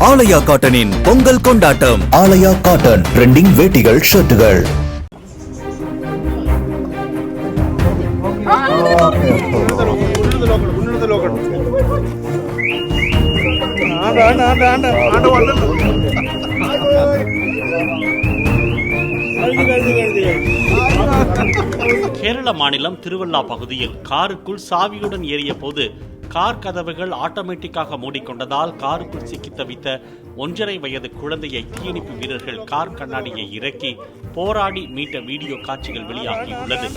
ஆலயா காட்டனின் பொங்கல் கொண்டாட்டம். ஆலயா cotton trending வேட்டிகள், ஷர்ட்டுகள். Kerala மாநிலம் திருவள்ளா பகுதியில் காருக்குள் சாவியுடன் ஏறிய போது கார் கதவுகள் ஆட்டோமேட்டிக்காக மூடிக்கொண்டதால் காருக்குள் சிக்கி தவித்த 1.5 வயது குழந்தையை தீயணைப்பு வீரர்கள் கார் கண்ணாடியை இறக்கி போராடி மீட்ட வீடியோ காட்சிகள் வெளியாகியுள்ளது.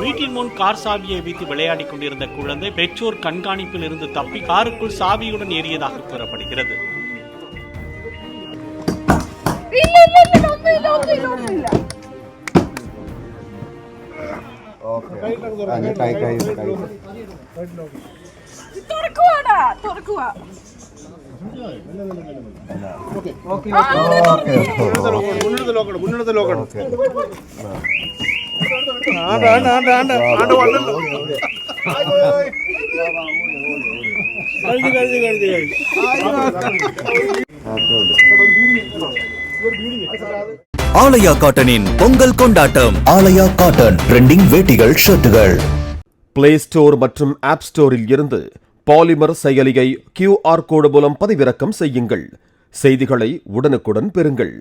வீட்டின் முன் கார் சாவியை வைத்து விளையாடி கொண்டிருந்த குழந்தை பெற்றோர் கண்காணிப்பில் இருந்து தப்பி காருக்குள் சாவியுடன் ஏறியதாக கூறப்படுகிறது. ஆலயா காட்டனின் பொங்கல் கொண்டாட்டம். ஆலயா காட்டன் ட்ரெண்டிங் வேட்டிகள், ஷர்ட்டுகள். பிளே ஸ்டோர் மற்றும் ஆப் ஸ்டோரில் இருந்து பாலிமர் செயலியை QR கோடு மூலம் பதிவிறக்கம் செய்யுங்கள். செய்திகளை உடனுக்குடன் பெறுங்கள்.